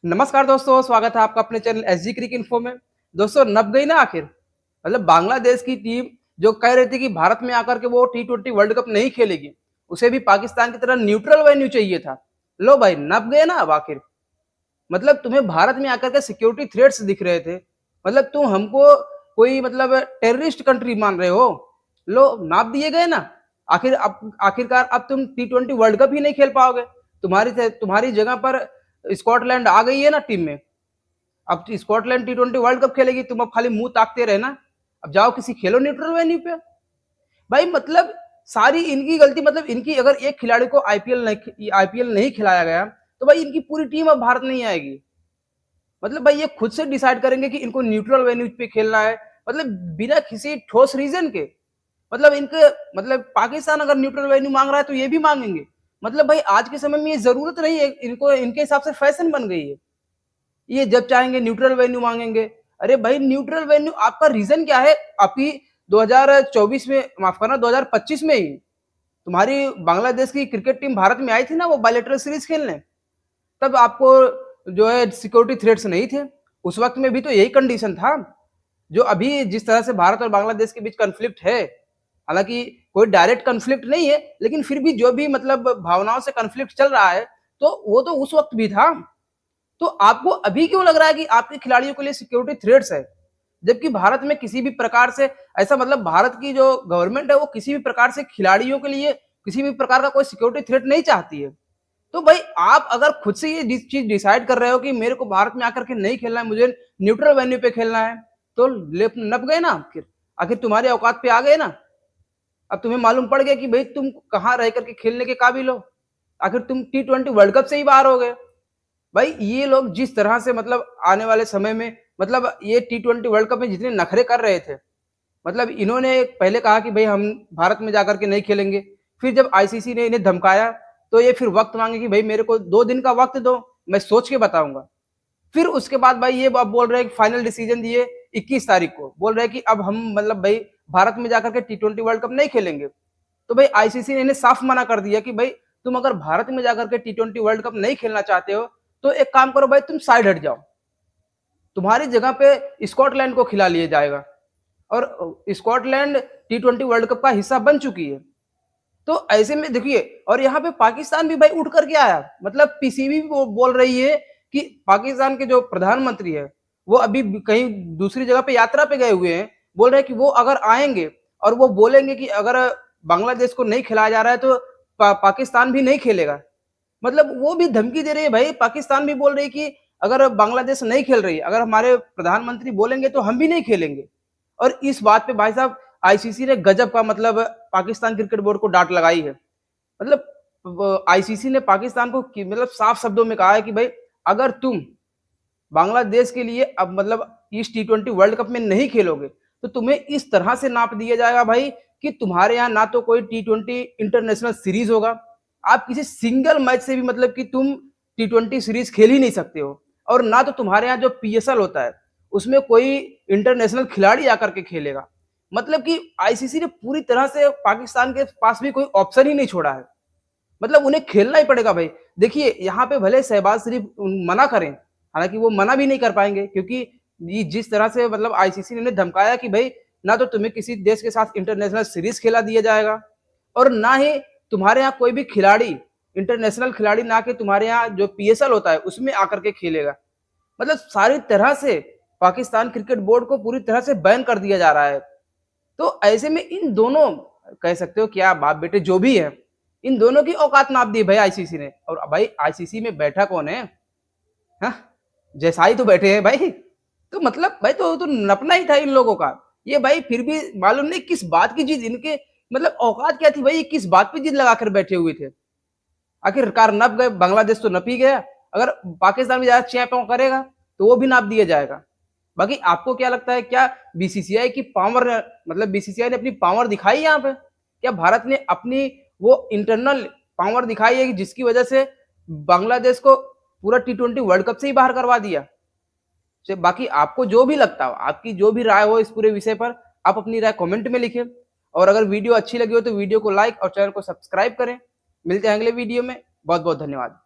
नमस्कार दोस्तों, स्वागत है आपका अपने चैनल एसजी क्रिक इन्फो में। दोस्तों नप गई ना आखिर। मतलब बांग्लादेश की टीम जो कह रही थी कि भारत में आकर के वो टी20 वर्ल्ड कप नहीं खेलेगी, उसे भी पाकिस्तान की तरह न्यूट्रल वेन्यू चाहिए था। लो भाई नप गए ना अब आखिर। मतलब तुम्हें भारत में आकर के सिक्योरिटी थ्रेट्स दिख रहे थे। मतलब तुम हमको कोई मतलब टेररिस्ट कंट्री मान रहे हो। लो नाप दिए गए ना। आखिरकार अब तुम टी20 वर्ल्ड कप ही नहीं खेल पाओगे। तुम्हारी जगह पर स्कॉटलैंड आ गई है ना टीम में। अब स्कॉटलैंड टी20 वर्ल्ड कप खेलेगी, तुम अब खाली मुंह ताकते रहे ना। अब जाओ किसी खेलो न्यूट्रल वेन्यू पे। भाई मतलब सारी इनकी गलती। मतलब इनकी अगर एक खिलाड़ी को आईपीएल नहीं खिलाया गया तो भाई इनकी पूरी टीम अब भारत नहीं आएगी। मतलब भाई ये खुद से डिसाइड करेंगे कि इनको न्यूट्रल वेन्यू पे खेलना है, मतलब बिना किसी ठोस रीजन के। मतलब इनके मतलब पाकिस्तान अगर न्यूट्रल वेन्यू मांग रहा है तो ये भी मांगेंगे। मतलब भाई आज के समय में ये जरूरत नहीं है, इनको इनके हिसाब से फैशन बन गई है। ये जब चाहेंगे न्यूट्रल वेन्यू मांगेंगे। अरे भाई न्यूट्रल वेन्यू आपका रीजन क्या है? अभी 2024 में, माफ करना 2025 में ही तुम्हारी बांग्लादेश की क्रिकेट टीम भारत में आई थी ना, वो बायलैटरल सीरीज खेलने। तब आपको जो है सिक्योरिटी थ्रेट्स नहीं थे। उस वक्त में भी तो यही कंडीशन था। जो अभी जिस तरह से भारत और बांग्लादेश के बीच कन्फ्लिक्ट है, हालांकि कोई डायरेक्ट कन्फ्लिक्ट नहीं है, लेकिन फिर भी जो भी मतलब भावनाओं से कन्फ्लिक्ट चल रहा है, तो वो तो उस वक्त भी था। तो आपको अभी क्यों लग रहा है कि आपके खिलाड़ियों के लिए सिक्योरिटी थ्रेट्स है? जबकि भारत में किसी भी प्रकार से ऐसा, मतलब भारत की जो गवर्नमेंट है वो किसी भी प्रकार से खिलाड़ियों के लिए किसी भी प्रकार का कोई सिक्योरिटी थ्रेट नहीं चाहती है। तो भाई आप अगर खुद से ये चीज डिसाइड कर रहे हो कि मेरे को भारत में आकर के नहीं खेलना है, मुझे न्यूट्रल वेन्यू पे खेलना है, तो नप गए ना आखिर। आखिर तुम्हारे औकात पे आ गए ना। अब तुम्हें मालूम पड़ गया कि भाई तुम कहाँ रह करके खेलने के काबिल हो। आखिर तुम टी20 वर्ल्ड कप से ही बाहर हो गए। भाई ये लोग जिस तरह से मतलब आने वाले समय में, मतलब ये टी20 वर्ल्ड कप में जितने नखरे कर रहे थे, मतलब इन्होंने पहले कहा कि भाई हम भारत में जाकर के नहीं खेलेंगे। फिर जब आईसीसी ने इन्हें धमकाया तो ये फिर वक्त मांगे कि भाई मेरे को 2 दिन का वक्त दो, मैं सोच के बताऊंगा। फिर उसके बाद भाई ये अब बोल रहे हैं कि फाइनल डिसीजन दिए 21 तारीख को, बोल रहे हैं कि अब हम मतलब भाई भारत में जाकर के टी20 वर्ल्ड कप नहीं खेलेंगे। तो भाई आईसीसी ने इन्हें साफ मना कर दिया कि भाई तुम अगर भारत में जाकर के टी20 वर्ल्ड कप नहीं खेलना चाहते हो तो एक काम करो भाई, तुम साइड हट जाओ। तुम्हारी जगह पे स्कॉटलैंड को खिला लिया जाएगा। और स्कॉटलैंड टी20 वर्ल्ड कप का हिस्सा बन चुकी है। तो ऐसे में देखिए, और यहाँ पे पाकिस्तान भी भाई उठ करके आया। मतलब पीसीबी भी बोल रही है कि पाकिस्तान के जो प्रधानमंत्री है वो अभी कहीं दूसरी जगह पे यात्रा पे गए हुए हैं। बोल रहे हैं कि वो अगर आएंगे और वो बोलेंगे कि अगर बांग्लादेश को नहीं खिलाया जा रहा है तो पाकिस्तान भी नहीं खेलेगा। मतलब वो भी धमकी दे रही है भाई। पाकिस्तान भी बोल रही है कि अगर बांग्लादेश नहीं खेल रही, अगर हमारे प्रधानमंत्री बोलेंगे तो हम भी नहीं खेलेंगे। और इस बात पे भाई साहब आईसीसी ने गजब का मतलब पाकिस्तान क्रिकेट बोर्ड को डांट लगाई है। मतलब आईसीसी ने पाकिस्तान को मतलब साफ शब्दों में कहा है कि भाई अगर तुम बांग्लादेश के लिए अब मतलब इस टी20 वर्ल्ड कप में नहीं खेलोगे तो तुम्हें इस तरह से नाप दिया जाएगा भाई कि तुम्हारे यहाँ ना तो कोई टी20 इंटरनेशनल सीरीज होगा, आप किसी सिंगल मैच से भी मतलब कि तुम टी20 सीरीज खेल ही नहीं सकते हो, और ना तो तुम्हारे यहाँ जो पीएसएल होता है उसमें कोई इंटरनेशनल खिलाड़ी आकर के खेलेगा। मतलब कि आईसीसी ने पूरी तरह से पाकिस्तान के पास भी कोई ऑप्शन ही नहीं छोड़ा है। मतलब उन्हें खेलना ही पड़ेगा भाई। देखिए यहाँ पे भले शहबाज शरीफ मना करें, हालांकि वो मना भी नहीं कर पाएंगे, क्योंकि जिस तरह से मतलब आईसीसी ने धमकाया कि भाई ना तो तुम्हें किसी देश के साथ इंटरनेशनल सीरीज खेला दिया जाएगा, और ना ही तुम्हारे यहाँ कोई भी खिलाड़ी, इंटरनेशनल खिलाड़ी ना कि तुम्हारे यहाँ जो पीएसएल होता है उसमें आकर के खेलेगा। मतलब सारी तरह से पाकिस्तान क्रिकेट बोर्ड को पूरी तरह से बैन कर दिया जा रहा है। तो ऐसे में इन दोनों, कह सकते हो क्या बाप बेटे जो भी है, इन दोनों की औकात नाप दी भाई आईसीसी ने। और भाई आईसीसी में बैठा कौन है? हाँ, जैसा ही तो बैठे हैं भाई। तो मतलब भाई तो नपना ही था इन लोगों का। ये भाई फिर भी मालूम नहीं किस बात की जिद, इनके मतलब औकात क्या थी भाई, किस बात पे जिद लगाकर बैठे हुए थे। आखिरकार नप गए, बांग्लादेश तो नप ही गया। अगर पाकिस्तान भी ज्यादा चैंप करेगा तो वो भी नाप दिया जाएगा। बाकी आपको क्या लगता है, क्या बीसीसीआई की पावर, मतलब बीसीसीआई ने अपनी पावर दिखाई यहाँ पे? क्या भारत ने अपनी वो इंटरनल पावर दिखाई है कि जिसकी वजह से बांग्लादेश को पूरा टी20 वर्ल्ड कप से ही बाहर करवा दिया? बाकी आपको जो भी लगता हो, आपकी जो भी राय हो इस पूरे विषय पर, आप अपनी राय कमेंट में लिखें। और अगर वीडियो अच्छी लगी हो तो वीडियो को लाइक और चैनल को सब्सक्राइब करें। मिलते हैं अगले वीडियो में। बहुत बहुत धन्यवाद।